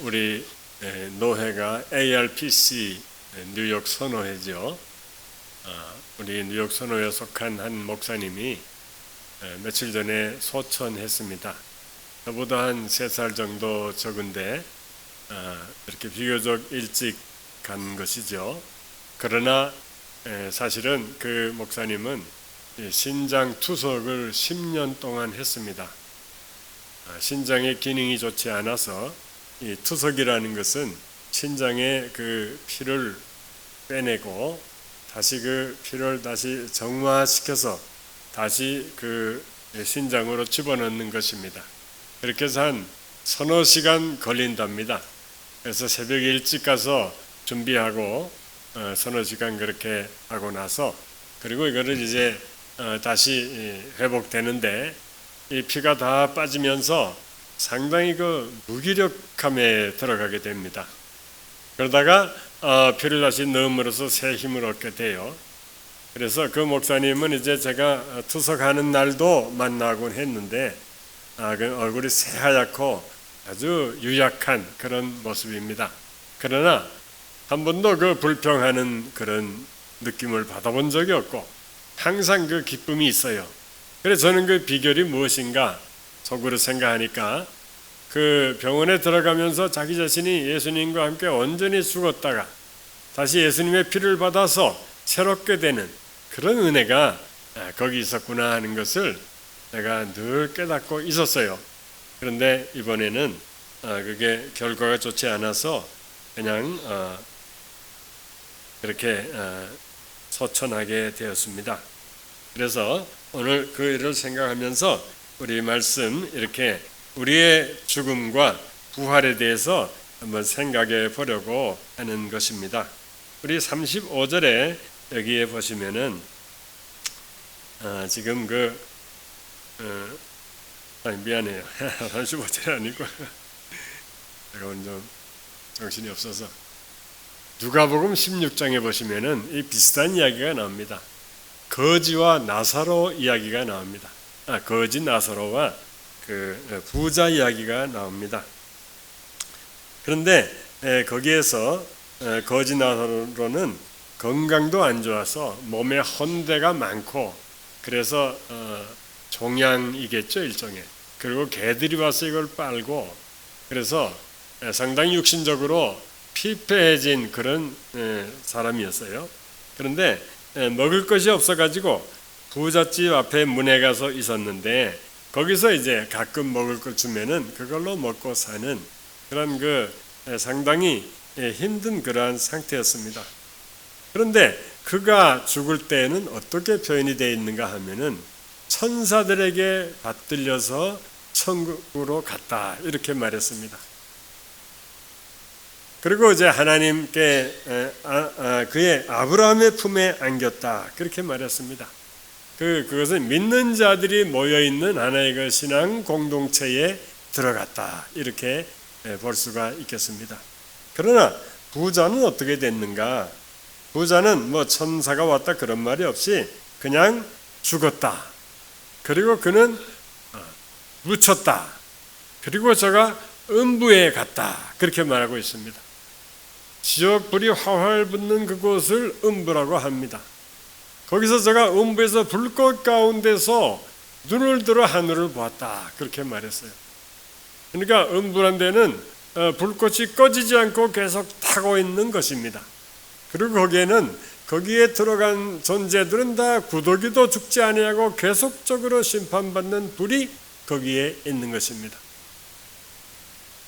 우리 노회가 ARPC 뉴욕 선호회죠. 우리 뉴욕 선호회에 속한 한 목사님이 며칠 전에 소천했습니다. 저보다 한 3살 정도 적은데 이렇게 비교적 일찍 간 것이죠. 그러나 사실은 그 목사님은 신장 투석을 10년 동안 했습니다. 신장의 기능이 좋지 않아서 이 투석이라는 것은 신장의 그 피를 빼내고 다시 그 피를 다시 정화시켜서 다시 그 신장으로 집어넣는 것입니다. 그렇게 해서 한 서너 시간 걸린답니다. 그래서 새벽에 일찍 가서 준비하고 서너 시간 그렇게 하고 나서 그리고 이거를 이제 다시 회복되는데 이 피가 다 빠지면서 상당히 그 무기력함에 들어가게 됩니다. 그러다가 피를 다시 넣음으로써 새 힘을 얻게 돼요. 그래서 그 목사님은 이제 제가 투석하는 날도 만나곤 했는데 그 얼굴이 새하얗고 아주 유약한 그런 모습입니다. 그러나 한 번도 그 불평하는 그런 느낌을 받아본 적이 없고 항상 그 기쁨이 있어요. 그래서 저는 그 비결이 무엇인가 속으로 생각하니까 그 병원에 들어가면서 자기 자신이 예수님과 함께 온전히 죽었다가 다시 예수님의 피를 받아서 새롭게 되는 그런 은혜가 거기 있었구나 하는 것을 내가 늘 깨닫고 있었어요. 그런데 이번에는 그게 결과가 좋지 않아서 그냥 그렇게 소천하게 되었습니다. 그래서 오늘 그 일을 생각하면서 우리 말씀 이렇게 우리의 죽음과 부활에 대해서 한번 생각해 보려고 하는 것입니다. 우리 35절에 여기에 보시면은 지금 미안해요. 35절이 아니고 제가 오늘 좀 정신이 없어서 누가복음 16장에 보시면은 이 비슷한 이야기가 나옵니다. 거지와 나사로 이야기가 나옵니다. 거지 나사로와 그 부자 이야기가 나옵니다. 그런데 거기에서 거지 나사로는 건강도 안 좋아서 몸에 헌대가 많고 그래서 종양이겠죠 일종의. 그리고 개들이 와서 이걸 빨고 그래서 상당히 육신적으로 피폐해진 그런 사람이었어요. 그런데 먹을 것이 없어가지고 부잣집 앞에 문에 가서 있었는데 거기서 이제 가끔 먹을 걸 주면은 그걸로 먹고 사는 그런 그 상당히 힘든 그러한 상태였습니다. 그런데 그가 죽을 때에는 어떻게 표현이 되어 있는가 하면은 천사들에게 받들려서 천국으로 갔다 이렇게 말했습니다. 그리고 이제 하나님께 그의 아브라함의 품에 안겼다 그렇게 말했습니다. 그것은 믿는 자들이 모여 있는 하나의 그 신앙 공동체에 들어갔다 이렇게 볼 수가 있겠습니다. 그러나 부자는 어떻게 됐는가? 부자는 뭐 천사가 왔다 그런 말이 없이 그냥 죽었다. 그리고 그는 묻혔다. 그리고 저가 음부에 갔다 그렇게 말하고 있습니다. 지옥 불이 활활 붙는 그곳을 음부라고 합니다. 거기서 제가 음부에서 불꽃 가운데서 눈을 들어 하늘을 보았다 그렇게 말했어요. 그러니까 음부란 데는 불꽃이 꺼지지 않고 계속 타고 있는 것입니다. 그리고 거기에 들어간 존재들은 다 구더기도 죽지 아니하고 계속적으로 심판받는 불이 거기에 있는 것입니다.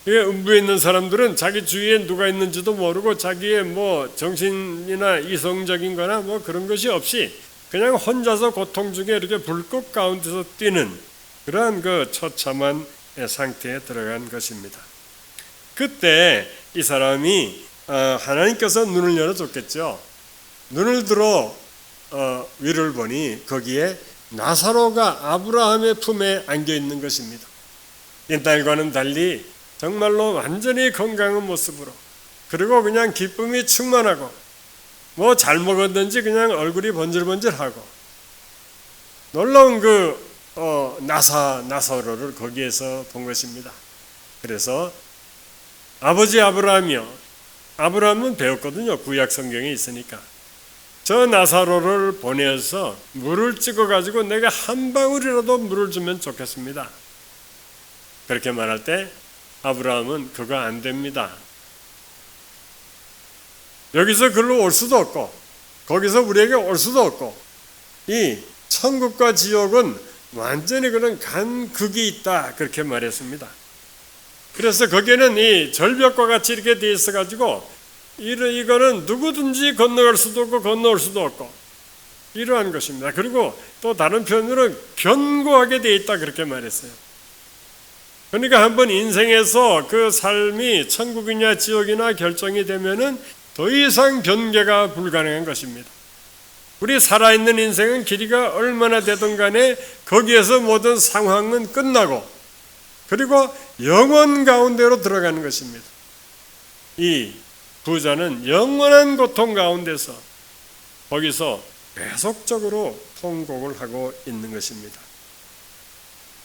음부에 있는 사람들은 자기 주위에 누가 있는지도 모르고 자기의 뭐 정신이나 이성적인 거나 뭐 그런 것이 없이 그냥 혼자서 고통 중에 이렇게 불꽃 가운데서 뛰는 그러한 그 처참한 상태에 들어간 것입니다. 그때 이 사람이 하나님께서 눈을 열어줬겠죠. 눈을 들어 위를 보니 거기에 나사로가 아브라함의 품에 안겨 있는 것입니다. 옛날과는 달리 정말로 완전히 건강한 모습으로 그리고 그냥 기쁨이 충만하고 뭐 잘 먹었는지 그냥 얼굴이 번질번질하고 놀라운 그 나사로를 거기에서 본 것입니다. 그래서 아버지 아브라함이요. 아브라함은 배웠거든요. 구약 성경에 있으니까. 저 나사로를 보내서 물을 찍어가지고 내가 한 방울이라도 물을 주면 좋겠습니다. 그렇게 말할 때 아브라함은 그거 안 됩니다. 여기서 글로 올 수도 없고 거기서 우리에게 올 수도 없고 이 천국과 지옥은 완전히 그런 간극이 있다 그렇게 말했습니다. 그래서 거기에는 이 절벽과 같이 이렇게 돼 있어가지고 이거는 누구든지 건너갈 수도 없고 건너올 수도 없고 이러한 것입니다. 그리고 또 다른 표현으로 견고하게 돼 있다 그렇게 말했어요. 그러니까 한번 인생에서 그 삶이 천국이냐 지옥이나 결정이 되면은 더 이상 변개가 불가능한 것입니다. 우리 살아있는 인생은 길이가 얼마나 되든 간에 거기에서 모든 상황은 끝나고 그리고 영원 가운데로 들어가는 것입니다. 이 부자는 영원한 고통 가운데서 거기서 계속적으로 통곡을 하고 있는 것입니다.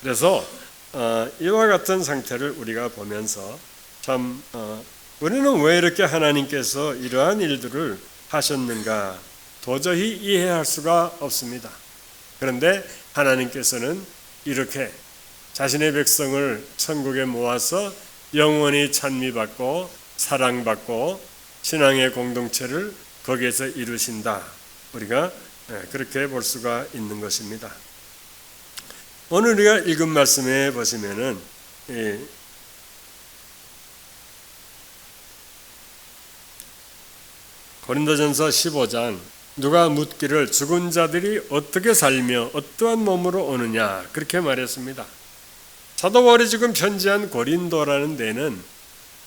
그래서 이와 같은 상태를 우리가 보면서 참 우리는 왜 이렇게 하나님께서 이러한 일들을 하셨는가 도저히 이해할 수가 없습니다. 그런데 하나님께서는 이렇게 자신의 백성을 천국에 모아서 영원히 찬미받고 사랑받고 신앙의 공동체를 거기에서 이루신다. 우리가 그렇게 볼 수가 있는 것입니다. 오늘 우리가 읽은 말씀에 보시면은 고린도전서 15장 누가 묻기를 죽은 자들이 어떻게 살며 어떠한 몸으로 오느냐 그렇게 말했습니다. 사도 바울이 지금 편지한 고린도라는 데는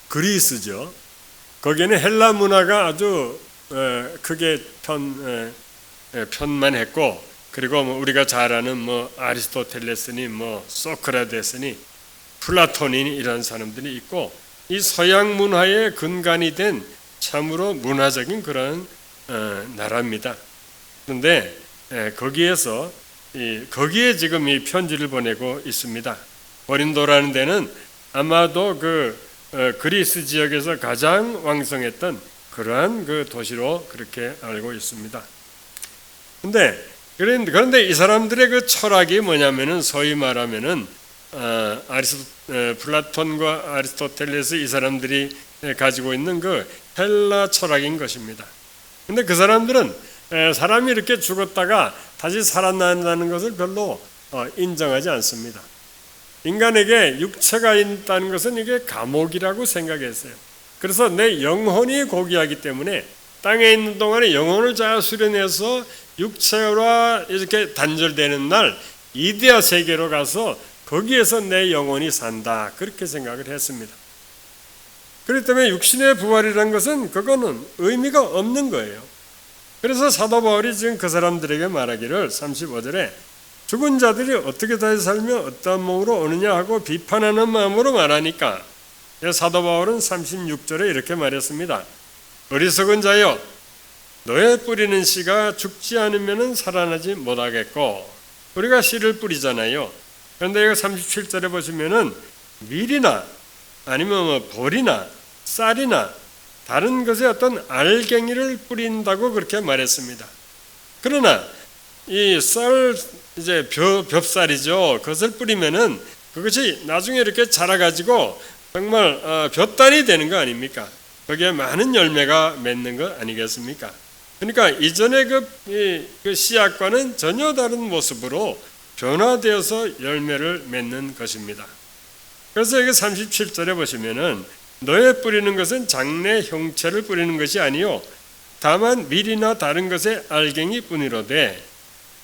그리스죠. 거기에는 헬라 문화가 아주 크게 편만했고 그리고 우리가 잘 아는 아리스토텔레스니 소크라테스니 플라톤이니 이런 사람들이 있고 이 서양 문화의 근간이 된 참으로 문화적인 그런 나라입니다. 그런데 거기에서 거기에 지금 이 편지를 보내고 있습니다. 고린도라는 데는 아마도 그리스 지역에서 가장 왕성했던 그러한 그 도시로 그렇게 알고 있습니다. 그런데 이 사람들의 그 철학이 뭐냐면은 소위 말하면은 플라톤과 아리스토텔레스 이 사람들이 가지고 있는 그 헬라 철학인 것입니다. 근데 그 사람들은 사람이 이렇게 죽었다가 다시 살아난다는 것을 별로 인정하지 않습니다. 인간에게 육체가 있다는 것은 이게 감옥이라고 생각했어요. 그래서 내 영혼이 고귀하기 때문에 땅에 있는 동안에 영혼을 잘 수련해서 육체와 이렇게 단절되는 날 이데아 세계로 가서 거기에서 내 영혼이 산다 그렇게 생각을 했습니다. 그렇기 때문에 육신의 부활이라는 것은 그거는 의미가 없는 거예요. 그래서 사도 바울이 지금 그 사람들에게 말하기를 35절에 죽은 자들이 어떻게 다시 살며 어떠한 몸으로 오느냐 하고 비판하는 마음으로 말하니까 사도 바울은 36절에 이렇게 말했습니다. 어리석은 자여 너의 뿌리는 씨가 죽지 않으면 살아나지 못하겠고 우리가 씨를 뿌리잖아요. 그런데 이거 37절에 보시면은 밀이나 아니면 벌이나 쌀이나 다른 것에 어떤 알갱이를 뿌린다고 그렇게 말했습니다. 그러나 이 쌀 이제 볍쌀이죠. 그것을 뿌리면은 그것이 나중에 이렇게 자라가지고 정말 볕단이 되는 거 아닙니까? 거기에 많은 열매가 맺는 거 아니겠습니까? 그러니까 이전의 그 씨앗과는 전혀 다른 모습으로 변화되어서 열매를 맺는 것입니다. 그래서 여기 37절에 보시면은 너의 뿌리는 것은 장래 형체를 뿌리는 것이 아니요 다만 밀이나 다른 것의 알갱이 뿐이로되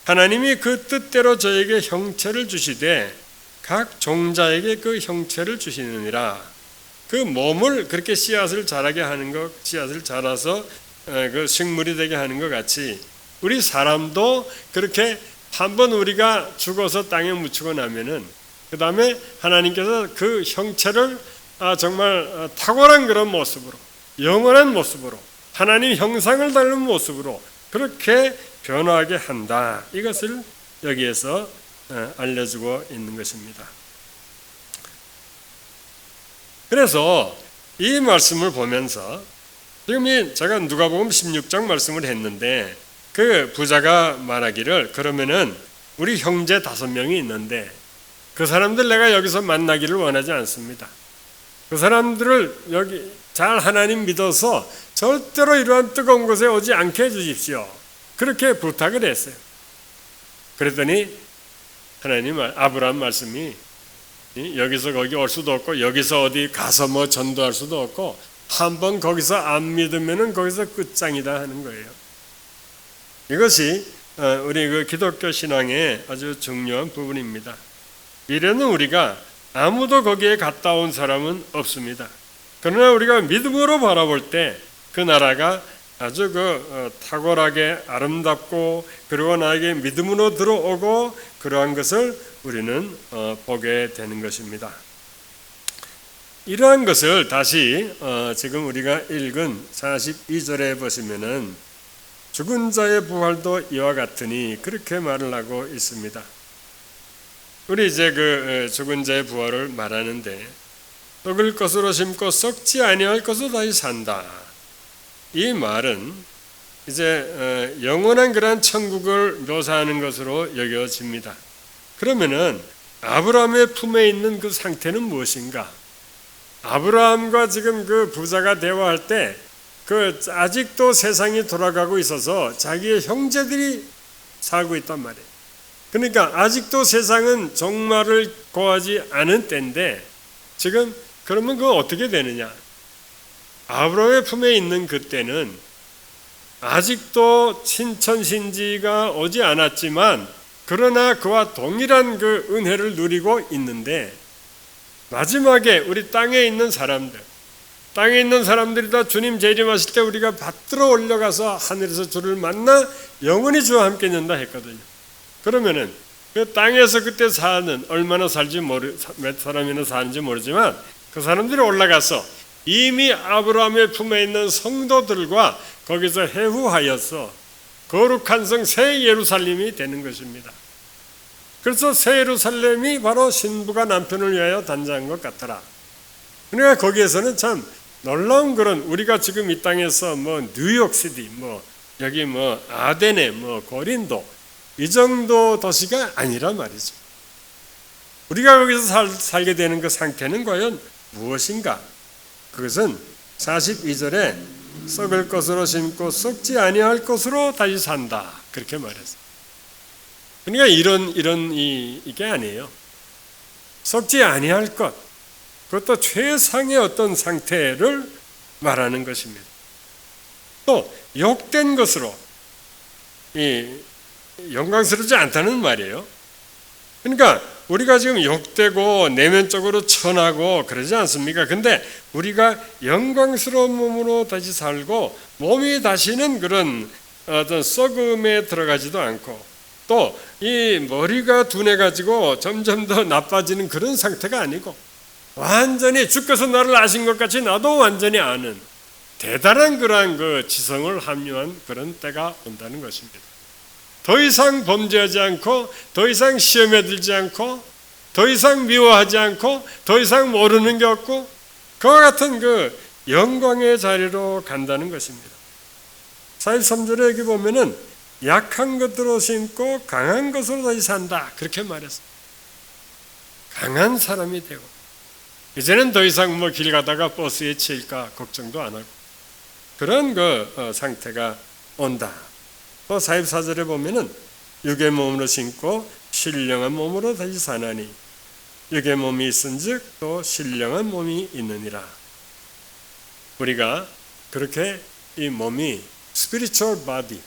하나님이 그 뜻대로 저에게 형체를 주시되 각 종자에게 그 형체를 주시느니라. 그 몸을 그렇게 씨앗을 자라게 하는 것, 씨앗을 자라서 그 식물이 되게 하는 것 같이 우리 사람도 그렇게 한번 우리가 죽어서 땅에 묻히고 나면은 그 다음에 하나님께서 그 형체를 정말 탁월한 그런 모습으로 영원한 모습으로 하나님 형상을 닮은 모습으로 그렇게 변화하게 한다. 이것을 여기에서 알려주고 있는 것입니다. 그래서 이 말씀을 보면서 지금 제가 누가복음 16장 말씀을 했는데 그 부자가 말하기를 그러면은 우리 형제 5명이 있는데 그 사람들 내가 여기서 만나기를 원하지 않습니다. 그 사람들을 여기 잘 하나님 믿어서 절대로 이러한 뜨거운 곳에 오지 않게 해주십시오. 그렇게 부탁을 했어요. 그랬더니 하나님 아브라함 말씀이 여기서 거기 올 수도 없고 여기서 어디 가서 뭐 전도할 수도 없고 한번 거기서 안 믿으면은 거기서 끝장이다 하는 거예요. 이것이 우리 그 기독교 신앙의 아주 중요한 부분입니다. 미래는 우리가 아무도 거기에 갔다 온 사람은 없습니다. 그러나 우리가 믿음으로 바라볼 때 그 나라가 아주 탁월하게 아름답고 그리고 나에게 믿음으로 들어오고 그러한 것을 우리는 보게 되는 것입니다. 이러한 것을 다시 지금 우리가 읽은 42절에 보시면은 죽은 자의 부활도 이와 같으니 그렇게 말을 하고 있습니다. 우리 이제 그 죽은 자의 부활을 말하는데 썩을 것으로 심고 썩지 아니할 것으로 다시 산다. 이 말은 이제 영원한 그러한 천국을 묘사하는 것으로 여겨집니다. 그러면은 아브라함의 품에 있는 그 상태는 무엇인가? 아브라함과 지금 그 부자가 대화할 때 그 아직도 세상이 돌아가고 있어서 자기의 형제들이 살고 있단 말이에요. 그러니까 아직도 세상은 종말을 고하지 않은 때인데 지금 그러면 그거 어떻게 되느냐? 아브라함의 품에 있는 그때는 아직도 신천신지가 오지 않았지만 그러나 그와 동일한 그 은혜를 누리고 있는데 마지막에 우리 땅에 있는 사람들이 다 주님 재림하실 때 우리가 받들어 올라가서 하늘에서 주를 만나 영원히 주와 함께 있는다 했거든요. 그러면은 그 땅에서 그때 사는 얼마나 몇 사람이나 사는지 모르지만 그 사람들이 올라가서 이미 아브라함의 품에 있는 성도들과 거기서 해후하여서 거룩한 성 새 예루살렘이 되는 것입니다. 그래서 새 예루살렘이 바로 신부가 남편을 위하여 단장한 것 같더라. 그러니까 거기에서는 참 놀라운 그런 우리가 지금 이 땅에서 뭐 뉴욕시티, 뭐 여기 뭐 아데네, 뭐 고린도 이 정도 도시가 아니란 말이죠. 우리가 거기서 살게 되는 그 상태는 과연 무엇인가? 그것은 42절에 썩을 것으로 심고 썩지 아니할 것으로 다시 산다 그렇게 말했어요. 그러니까 이게 아니에요. 썩지 아니할 것, 그것도 최상의 어떤 상태를 말하는 것입니다. 또 욕된 것으로 영광스럽지 않다는 말이에요. 그러니까 우리가 지금 욕되고 내면적으로 천하고 그러지 않습니까? 근데 우리가 영광스러운 몸으로 다시 살고 몸이 다시는 그런 어떤 썩음에 들어가지도 않고 또 이 머리가 둔해가지고 점점 더 나빠지는 그런 상태가 아니고 완전히 주께서 나를 아신 것 같이 나도 완전히 아는 대단한 그러한 그 지성을 함유한 그런 때가 온다는 것입니다. 더 이상 범죄하지 않고 더 이상 시험에 들지 않고 더 이상 미워하지 않고 더 이상 모르는 게 없고 그와 같은 그 영광의 자리로 간다는 것입니다. 43절에 여기 보면은 약한 것으로 심고 강한 것으로 다시 산다 그렇게 말했어요. 강한 사람이 되고 이제는 더 이상 뭐 길 가다가 버스에 치일까 걱정도 안 하고 그런 그 상태가 온다. 또 44절에 보면은 육의 몸으로 심고 신령한 몸으로 다시 사나니 육의 몸이 있은즉 또 신령한 몸이 있느니라. 우리가 그렇게 이 몸이 spiritual body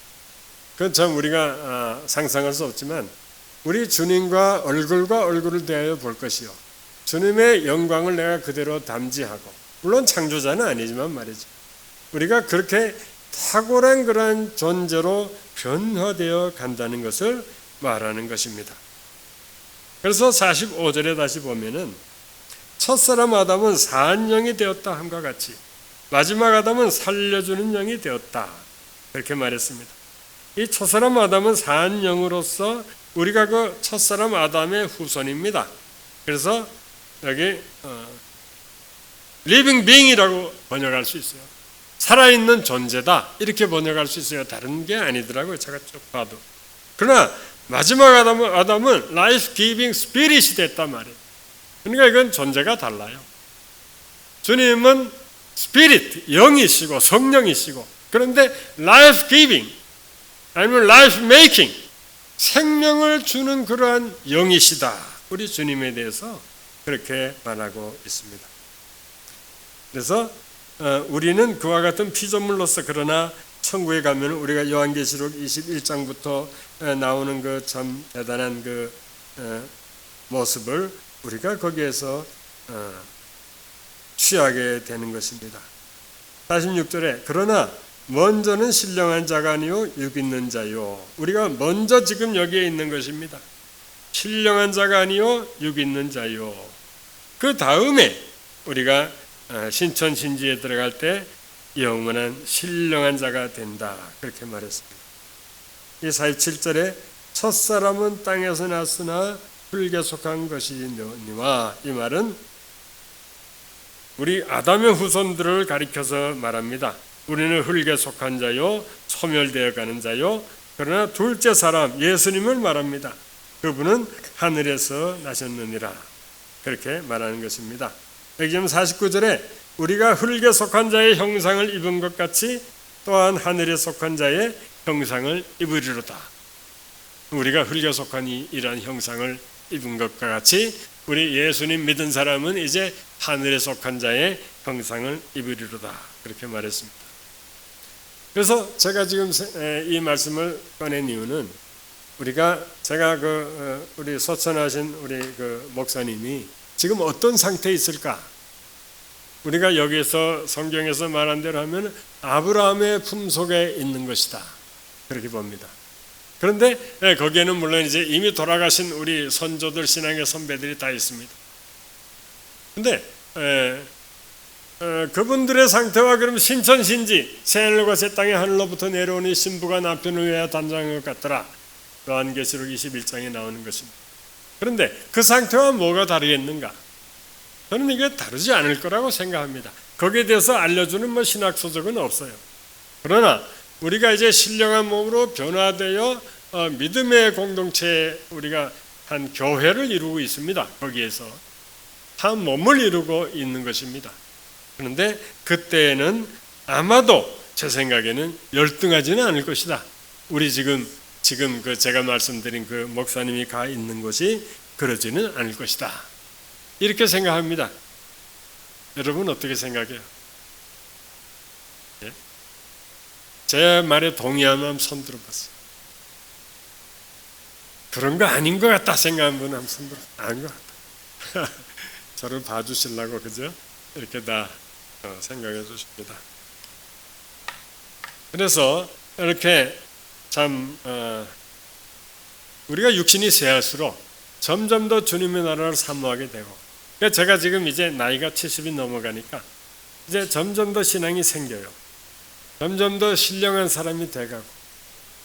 그건 참 우리가 상상할 수 없지만 우리 주님과 얼굴을 대하여 볼 것이요 주님의 영광을 내가 그대로 담지하고 물론 창조자는 아니지만 말이죠. 우리가 그렇게 탁월한 그러한 존재로 변화되어 간다는 것을 말하는 것입니다. 그래서 45절에 다시 보면은 첫사람 아담은 사한 영이 되었다 함과 같이 마지막 아담은 살려주는 영이 되었다 그렇게 말했습니다. 이 첫사람 아담은 사한 영으로서 우리가 그 첫사람 아담의 후손입니다. 그래서 여기 living being이라고 번역할 수 있어요. 살아있는 존재다 이렇게 번역할 수 있어요. 다른 게 아니더라고요. 제가 쭉 봐도. 그러나 마지막 아담은 life giving spirit이 됐단 말이에요. 그러니까 이건 존재가 달라요. 주님은 spirit, 영이시고 성령이시고, 그런데 life giving 아니면 life making, 생명을 주는 그러한 영이시다. 우리 주님에 대해서 그렇게 말하고 있습니다. 그래서 우리는 그와 같은 피조물로서, 그러나 천국에 가면 우리가 요한계시록 21장부터 나오는 그 참 대단한 그 모습을 우리가 거기에서 취하게 되는 것입니다. 46절에 그러나 먼저는 신령한 자가 아니요 육 있는 자요. 우리가 먼저 지금 여기에 있는 것입니다. 신령한 자가 아니요 육 있는 자요. 그 다음에 우리가 신천신지에 들어갈 때 영원한 신령한 자가 된다 그렇게 말했습니다. 이 47절에 첫사람은 땅에서 났으나 흙에 속한 것이니와, 이 말은 우리 아담의 후손들을 가리켜서 말합니다. 우리는 흙에 속한 자요 소멸되어 가는 자요. 그러나 둘째 사람 예수님을 말합니다. 그분은 하늘에서 나셨느니라 그렇게 말하는 것입니다. 여기 지금 49절에 우리가 흙에 속한 자의 형상을 입은 것 같이 또한 하늘에 속한 자의 형상을 입으리로다. 우리가 흙에 속한 이러한 형상을 입은 것과 같이 우리 예수님 믿은 사람은 이제 하늘에 속한 자의 형상을 입으리로다 그렇게 말했습니다. 그래서 제가 지금 이 말씀을 꺼낸 이유는 제가 우리 소천하신 우리 그 목사님이 지금 어떤 상태에 있을까? 우리가 여기서 성경에서 말한 대로 하면 아브라함의 품속에 있는 것이다 그렇게 봅니다. 그런데 거기에는 물론 이제 이미 돌아가신 우리 선조들, 신앙의 선배들이 다 있습니다. 그런데 그분들의 상태와 그럼 신천신지 새하늘과 새 땅에 하늘로부터 내려오니 신부가 남편을 위하여 단장한 것 같더라. 요한계시록 21장에 나오는 것입니다. 그런데 그 상태와 뭐가 다르겠는가? 저는 이게 다르지 않을 거라고 생각합니다. 거기에 대해서 알려주는 신학 서적은 없어요. 그러나 우리가 이제 신령한 몸으로 변화되어 믿음의 공동체에 우리가 한 교회를 이루고 있습니다. 거기에서 한 몸을 이루고 있는 것입니다. 그런데 그때에는 아마도 제 생각에는 열등하지는 않을 것이다. 우리 지금 그 제가 말씀드린 그 목사님이 가 있는 곳이 그러지는 않을 것이다. 이렇게 생각합니다. 여러분 어떻게 생각해요? 예? 제 말에 동의하면 손 들어봤어요. 그런 거 아닌 것 같다 생각하는 분은 한번 손 들어. 아닌 것 같다. 저를 봐주시려고 그죠? 이렇게 다 생각해 주십니다. 그래서 이렇게 참 우리가 육신이 쇠할수록 점점 더 주님의 나라를 사모하게 되고, 그러니까 제가 지금 이제 나이가 70이 넘어가니까 이제 점점 더 신앙이 생겨요. 점점 더 신령한 사람이 돼가고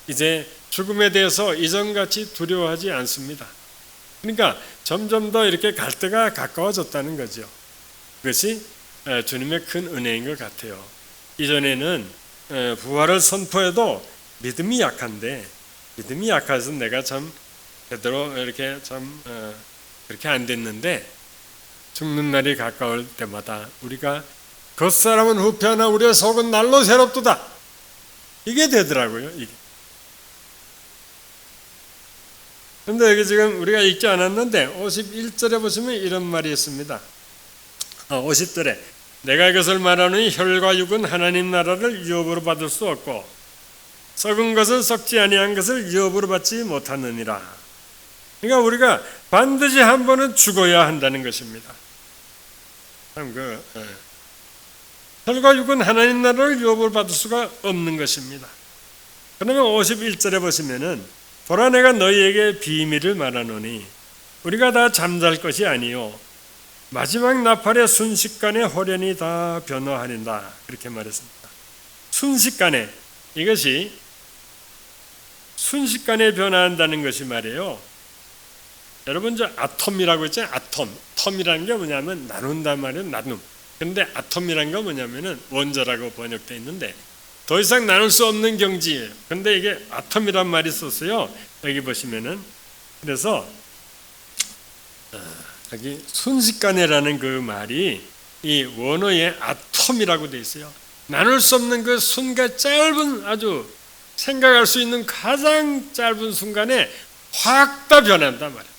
이제 죽음에 대해서 이전같이 두려워하지 않습니다. 그러니까 점점 더 이렇게 갈 때가 가까워졌다는 거죠. 그것이 주님의 큰 은혜인 것 같아요. 이전에는 부활을 선포해도 믿음이 약한데, 믿음이 약해서 내가 참 제대로 이렇게 참 그렇게 안 됐는데, 죽는 날이 가까울 때마다 우리가 겉사람은 후패하나 우리의 속은 날로 새롭도다 이게 되더라고요. 이게. 그런데 여기 지금 우리가 읽지 않았는데 51절에 보시면 이런 말이 있습니다. 50절에 내가 이것을 말하노니 혈과 육은 하나님 나라를 유업으로 받을 수 없고 썩은 것은 썩지 아니한 것을 유업으로 받지 못하느니라. 그러니까 우리가 반드시 한 번은 죽어야 한다는 것입니다. 참 혈과 육은 하나님 나라를 유업으로 받을 수가 없는 것입니다. 그러면 51절에 보시면은 보라 내가 너희에게 비밀을 말하노니 우리가 다 잠잘 것이 아니요 마지막 나팔의 순식간에 호련히 다 변화하린다 그렇게 말했습니다. 순식간에, 이것이 순식간에 변화한다는 것이 말이에요. 여러분 저 아톰이라고 했잖아요. 아톰. 톰이라는 게 뭐냐면 나눈단 말이에요. 나눔. 그런데 아톰이란 건 뭐냐면은 원자라고 번역되어 있는데 더 이상 나눌 수 없는 경지예요. 근데 이게 아톰이란 말이 썼어요. 여기 보시면은 그래서 여기 순식간에라는 그 말이 이 원어의 아톰이라고 되어 있어요. 나눌 수 없는 그 순간 짧은 아주 생각할 수 있는 가장 짧은 순간에 확 다 변한단 말이에요.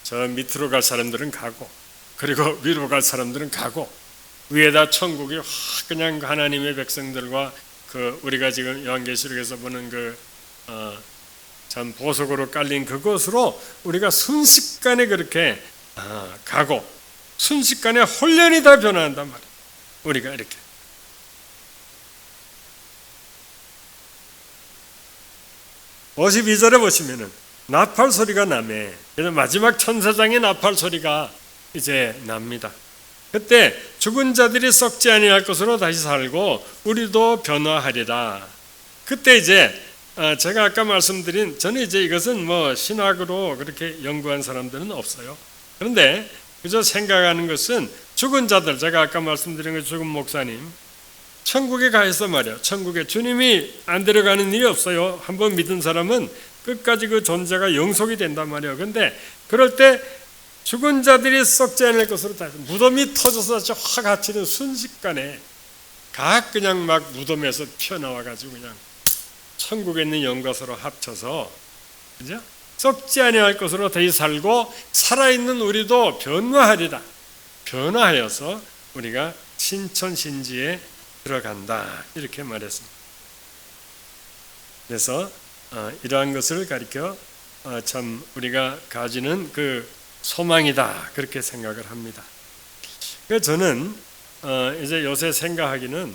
저 밑으로 갈 사람들은 가고 그리고 위로 갈 사람들은 가고 위에다 천국이 확 그냥 하나님의 백성들과 그 우리가 지금 요한계시록에서 보는 그 참 보석으로 깔린 그곳으로 우리가 순식간에 그렇게 가고 순식간에 홀연히 다 변화한단 말이에요. 우리가 이렇게 52절에 보시면은 나팔 소리가 나매. 그래서 마지막 천사장의 나팔 소리가 이제 납니다. 그때 죽은 자들이 썩지 아니할 것으로 다시 살고 우리도 변화하리라. 그때 이제 제가 아까 말씀드린 저는 이제 이것은 뭐 신학으로 그렇게 연구한 사람들은 없어요. 그런데 그저 생각하는 것은 죽은 자들, 제가 아까 말씀드린 그 죽은 목사님 천국에 가 있어 말이야. 천국에 주님이 안 데려가는 일이 없어요. 한번 믿은 사람은 끝까지 그 존재가 영속이 된단 말이에요. 그런데 그럴 때 죽은 자들이 썩지 않을 것으로 다 무덤이 터져서 확 갇히는 순식간에 각 그냥 막 무덤에서 튀어나와 가지고 그냥 천국에 있는 영과서로 합쳐서 그죠? 썩지 아니할 것으로 다시 살고 살아있는 우리도 변화하리라. 변화하여서 우리가 신천신지에 들어간다 이렇게 말했습니다. 그래서 이러한 것을 가리켜 참 우리가 가지는 그 소망이다 그렇게 생각을 합니다. 그래서 저는 이제 요새 생각하기는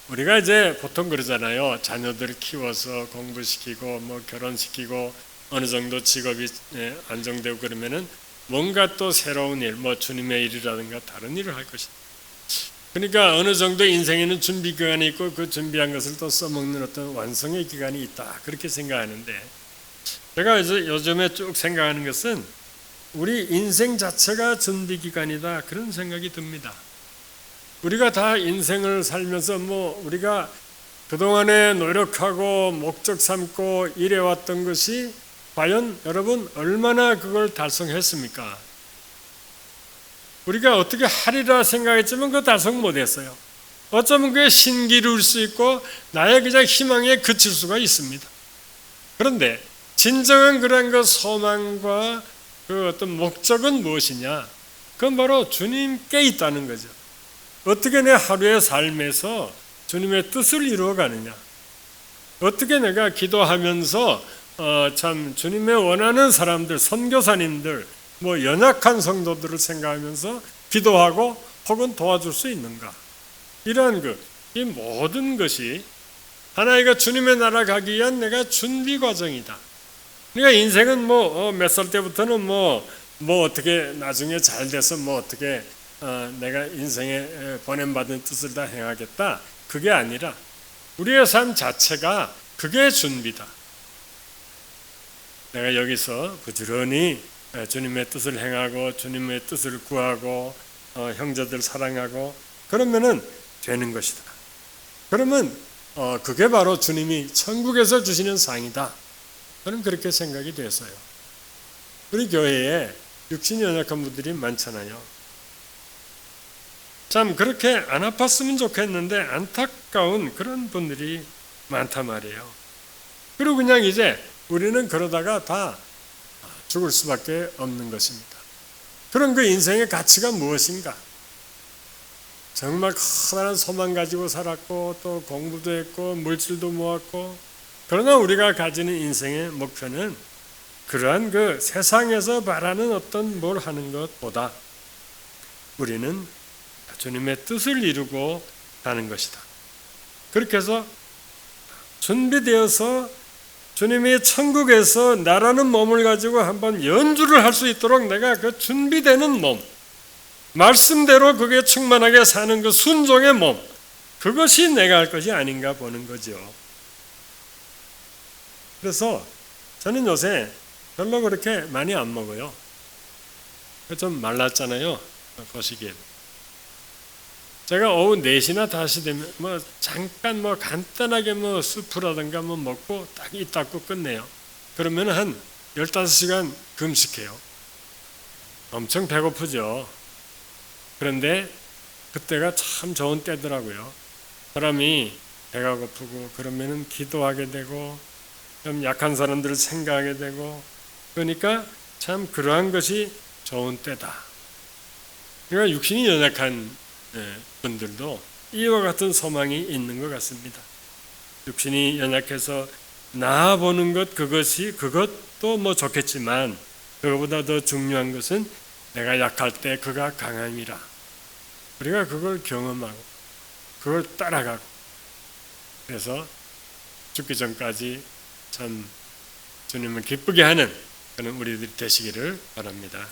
우리가 이제 보통 그러잖아요. 자녀들 키워서 공부시키고 뭐 결혼시키고 어느 정도 직업이 안정되고 그러면은 뭔가 또 새로운 일, 뭐 주님의 일이라든가 다른 일을 할 것이다. 그러니까 어느 정도 인생에는 준비 기간이 있고 그 준비한 것을 또 써먹는 어떤 완성의 기간이 있다 그렇게 생각하는데 제가 이제 요즘에 쭉 생각하는 것은 우리 인생 자체가 준비 기간이다 그런 생각이 듭니다. 우리가 다 인생을 살면서 뭐 우리가 그동안에 노력하고 목적 삼고 일해왔던 것이 과연 여러분 얼마나 그걸 달성했습니까? 우리가 어떻게 하리라 생각했지만 그거 달성 못했어요. 어쩌면 그게 신기루일 수 있고 나의 그냥 희망에 그칠 수가 있습니다. 그런데 진정한 그런 그 소망과 그 어떤 목적은 무엇이냐? 그건 바로 주님께 있다는 거죠. 어떻게 내 하루의 삶에서 주님의 뜻을 이루어가느냐? 어떻게 내가 기도하면서 참 주님의 원하는 사람들, 선교사님들, 뭐 연약한 성도들을 생각하면서 기도하고 혹은 도와줄 수 있는가? 이러한 이 모든 것이 하나님과 주님의 나라 가기 위한 내가 준비 과정이다. 그러니까 인생은 뭐 몇 살 때부터는 뭐 어떻게 나중에 잘 돼서 뭐 어떻게 내가 인생에 보냄받은 뜻을 다 행하겠다. 그게 아니라 우리의 삶 자체가 그게 준비다. 내가 여기서 부지런히 주님의 뜻을 행하고 주님의 뜻을 구하고 형제들 사랑하고 그러면은 되는 것이다. 그러면 그게 바로 주님이 천국에서 주시는 상이다. 저는 그렇게 생각이 됐어요. 우리 교회에 육신이 연약한 분들이 많잖아요. 참 그렇게 안 아팠으면 좋겠는데 안타까운 그런 분들이 많단 말이에요. 그리고 그냥 이제 우리는 그러다가 다 죽을 수밖에 없는 것입니다. 그런 그 인생의 가치가 무엇인가? 정말 커다란 소망 가지고 살았고 또 공부도 했고 물질도 모았고 그러나 우리가 가지는 인생의 목표는 그러한 그 세상에서 바라는 어떤 뭘 하는 것보다 우리는 주님의 뜻을 이루고 가는 것이다. 그렇게 해서 준비되어서 주님이 천국에서 나라는 몸을 가지고 한번 연주를 할 수 있도록 내가 그 준비되는 몸, 말씀대로 그게 충만하게 사는 그 순종의 몸, 그것이 내가 할 것이 아닌가 보는 거죠. 그래서 저는 요새 별로 그렇게 많이 안 먹어요. 좀 말랐잖아요. 보시기에 제가 오후 4시나 5시 되면 잠깐 간단하게 수프라든가 먹고 딱 입 닫고 끝내요. 그러면 한 15시간 금식해요. 엄청 배고프죠. 그런데 그때가 참 좋은 때더라고요. 사람이 배가 고프고 그러면은 기도하게 되고 좀 약한 사람들을 생각하게 되고 그러니까 참 그러한 것이 좋은 때다. 그러니까 육신이 연약한 분들도 이와 같은 소망이 있는 것 같습니다. 육신이 연약해서 나아보는 것 그것도 좋겠지만 그것보다 더 중요한 것은 내가 약할 때 그가 강함이라. 우리가 그걸 경험하고 그걸 따라가고 그래서 죽기 전까지 참 주님을 기쁘게 하는 그런 우리들이 되시기를 바랍니다.